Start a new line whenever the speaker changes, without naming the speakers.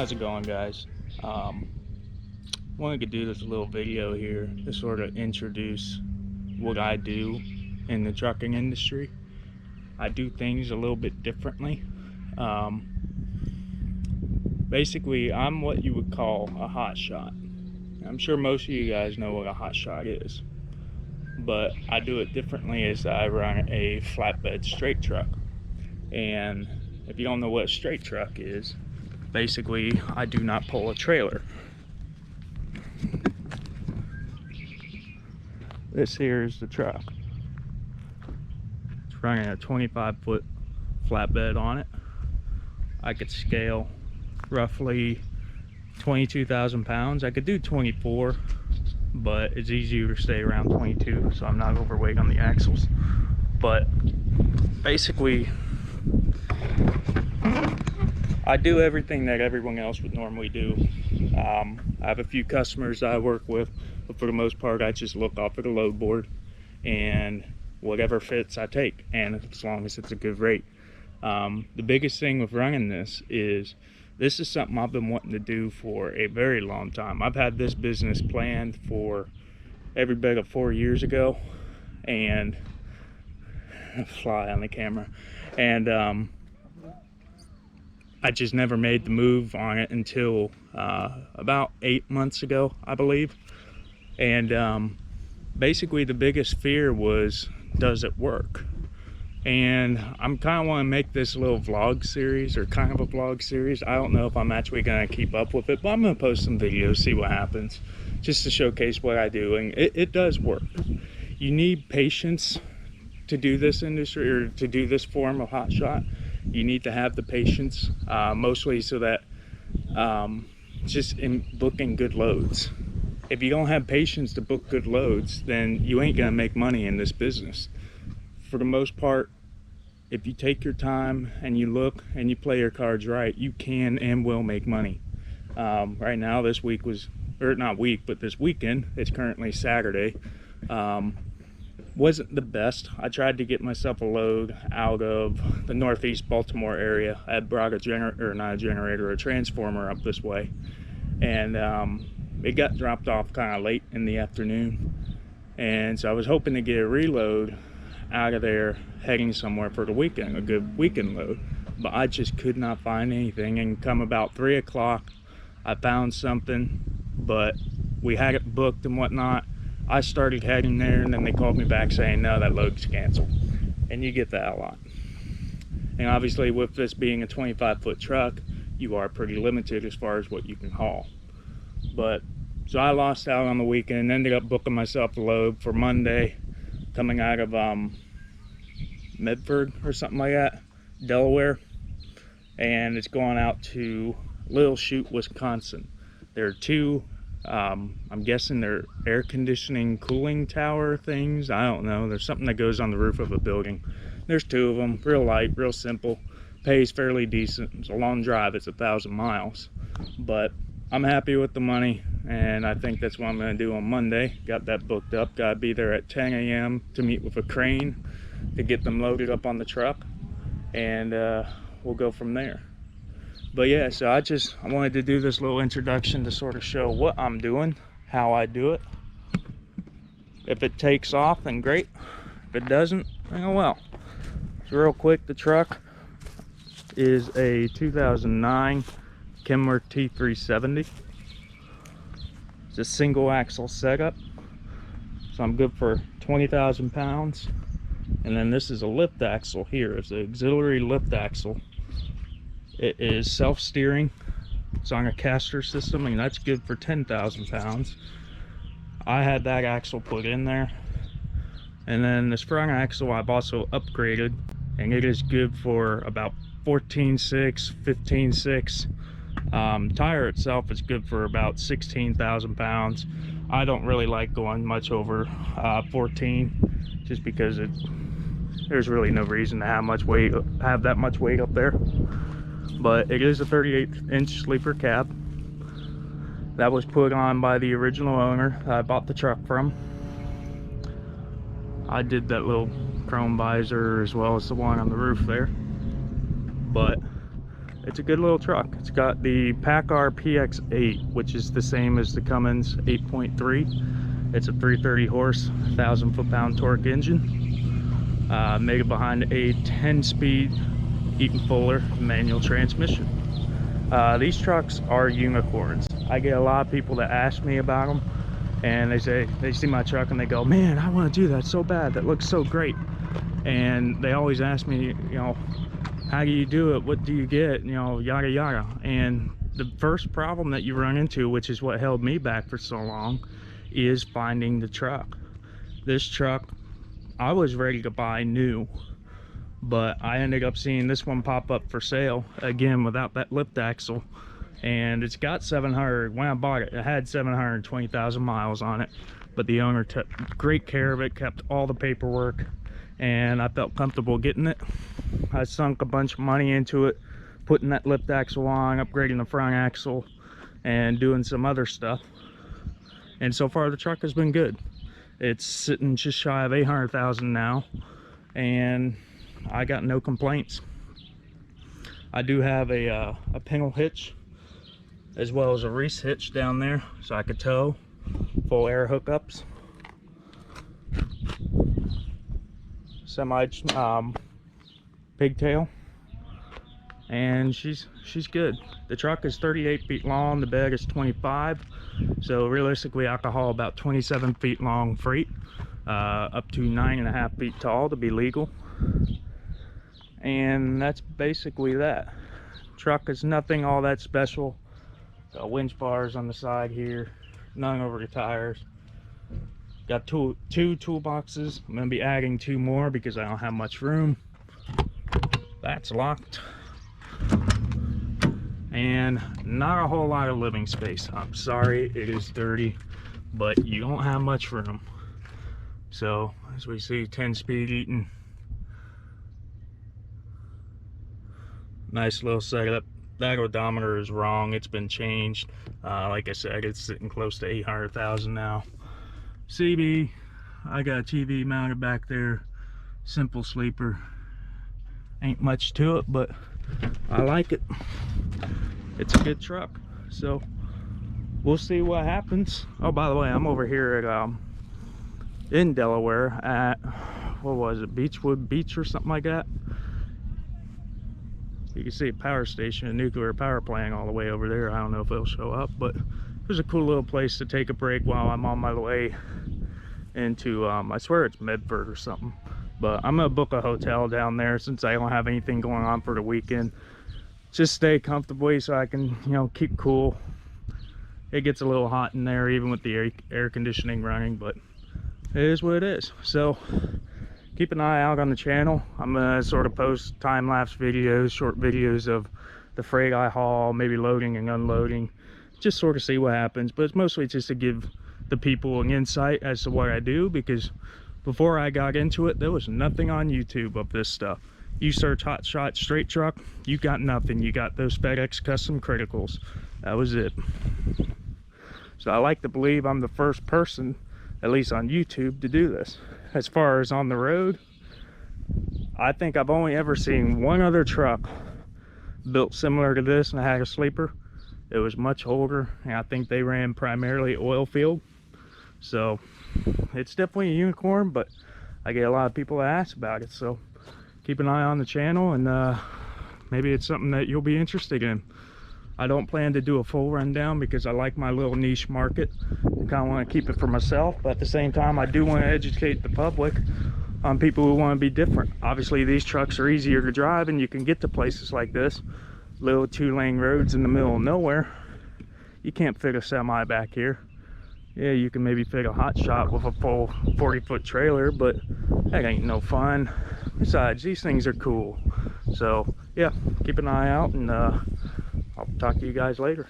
How's it going, guys? Wanted to do this little video here to sort of introduce what I do in the trucking industry. I do things a little bit differently. Um, Basically, I'm what you would call a hotshot. I'm sure most of you guys know what a hotshot is, but I do it differently as I run a flatbed straight truck. And if you don't know what a straight truck is, basically I do not pull a trailer. This here is the truck. It's running a 25-foot flatbed on it. I could scale roughly 22,000 pounds. I could do 24, but it's easier to stay around 22, so I'm not overweight on the axles. But basically, I do everything that everyone else would normally do. I have a few customers that I work with, but for the most part, I just look off of the load board and whatever fits I take, and as long as it's a good rate. The biggest thing with running this is something I've been wanting to do for a very long time. I've had this business planned for every bit of 4 years ago, and fly on the camera, and I just never made the move on it until about 8 months ago, I believe. And basically the biggest fear was, does it work? And I'm kind of want to make this little vlog series, or kind of a vlog series. I don't know if I'm actually going to keep up with it, but I'm going to post some videos, see what happens, just to showcase what I do. And it does work. You need patience to do this industry, or to do this form of hotshot. You need to have the patience, mostly so that just in booking good loads. If you don't have patience to book good loads, then you ain't gonna make money in this business. For the most part, if you take your time and you look and you play your cards right, you can and will make money. Right now, this week was, or not week, but this weekend, it's currently Saturday. Wasn't the best. I tried to get myself a load out of the northeast Baltimore area. I had brought a transformer up this way, and it got dropped off kind of late in the afternoon, and so I was hoping to get a reload out of there heading somewhere for the weekend, a good weekend load, but I just could not find anything. And come about 3 o'clock, I found something, but we had it booked and whatnot. I started heading there, and then they called me back saying, no, that load's canceled. And you get that a lot. And obviously, with this being a 25-foot truck, you are pretty limited as far as what you can haul. But so I lost out on the weekend, ended up booking myself a load for Monday, coming out of Medford or something like that, Delaware. And it's going out to Little Chute, Wisconsin. There are two, I'm guessing they're air conditioning cooling tower things. I don't know. There's something that goes on the roof of a building. There's 2 of them, real light, real simple, pays fairly decent. It's a long drive, it's 1,000 miles, but I'm happy with the money, and I think that's what I'm going to do on Monday. Got that booked up. Got to be there at 10 a.m. to meet with a crane to get them loaded up on the truck, and we'll go from there. But yeah, so I wanted to do this little introduction to sort of show what I'm doing, how I do it. If it takes off, then great. If it doesn't, oh well. So real quick, the truck is a 2009 Kenworth T370. It's a single axle setup, so I'm good for 20,000 pounds. And then this is a lift axle here. It's an auxiliary lift axle. It is self-steering. It's on a caster system, and that's good for 10,000 pounds. I had that axle put in there. And then this front axle I've also upgraded, and it is good for about 14.6, 15.6. Tire itself is good for about 16,000 pounds. I don't really like going much over 14, just because there's really no reason to have that much weight up there. But it is a 38-inch sleeper cab that was put on by the original owner that I bought the truck from. I did that little chrome visor as well as the one on the roof there, but It's a good little truck. It's got the PACCAR PX8, which is the same as the Cummins 8.3. It's a 330 horse, 1,000 foot-pound torque engine, made behind a 10-speed Eaton Fuller manual transmission. These trucks are unicorns. I get a lot of people that ask me about them, and they see my truck and they go, man, I want to do that so bad, that looks so great. And they always ask me, you know, how do you do it, what do you get, you know, yada yada. And the first problem that you run into, which is what held me back for so long, is finding the truck. This truck I was ready to buy new, but I ended up seeing this one pop up for sale again without that lift axle. And it's got 700, when I bought it, it had 720,000 miles on it, but the owner took great care of it, kept all the paperwork, and I felt comfortable getting it. I sunk a bunch of money into it, putting that lift axle on, upgrading the front axle, and doing some other stuff. And so far the truck has been good. It's sitting just shy of 800,000 now, and I got no complaints. I do have a pingle hitch as well as a Reese hitch down there, so I could tow, full air hookups, semi pigtail, and she's good. The truck is 38 feet long, the bed is 25, so realistically I could haul about 27 feet long freight, up to 9.5 feet tall to be legal. And that's basically that. Truck is nothing all that special. Got winch bars on the side here, none over the tires. Got two toolboxes. I'm gonna be adding 2 more because I don't have much room. That's locked. And not a whole lot of living space. I'm sorry, it is dirty, but you don't have much room. So as we see, 10-speed Eaton. Nice little setup. That odometer is wrong, it's been changed. Like I said, it's sitting close to 800,000 now. CB, I got a TV mounted back there, simple sleeper. Ain't much to it, but I like it. It's a good truck, so we'll see what happens. Oh, by the way, I'm over here at in Delaware at, what was it, Beechwood Beach or something like that. You can see a power station, a nuclear power plant all the way over there. I don't know if it'll show up, but it was a cool little place to take a break while I'm on my way into, I swear it's Medford or something. But I'm gonna book a hotel down there since I don't have anything going on for the weekend. Just stay comfortably so I can, you know, keep cool. It gets a little hot in there even with the air conditioning running, but it is what it is. So keep an eye out on the channel. I'm gonna sort of post time-lapse videos, short videos of the freight I haul, maybe loading and unloading, just sort of see what happens. But it's mostly just to give the people an insight as to what I do, because before I got into it, there was nothing on YouTube of this stuff. You search Hotshot straight truck, you got nothing. You got those FedEx custom criticals. That was it. So I like to believe I'm the first person, at least on YouTube, to do this. As far as on the road, I think I've only ever seen one other truck built similar to this, and I had a sleeper. It was much older, and I think they ran primarily oil field. So it's definitely a unicorn, but I get a lot of people that ask about it. So keep an eye on the channel, and maybe it's something that you'll be interested in. I don't plan to do a full rundown because I like my little niche market. I kind of want to keep it for myself, but at the same time I do want to educate the public on people who want to be different. Obviously these trucks are easier to drive and you can get to places like this. Little 2-lane roads in the middle of nowhere. You can't fit a semi back here. Yeah, you can maybe fit a Hotshot with a full 40-foot trailer, but that ain't no fun. Besides, these things are cool. So yeah, keep an eye out, and I'll talk to you guys later.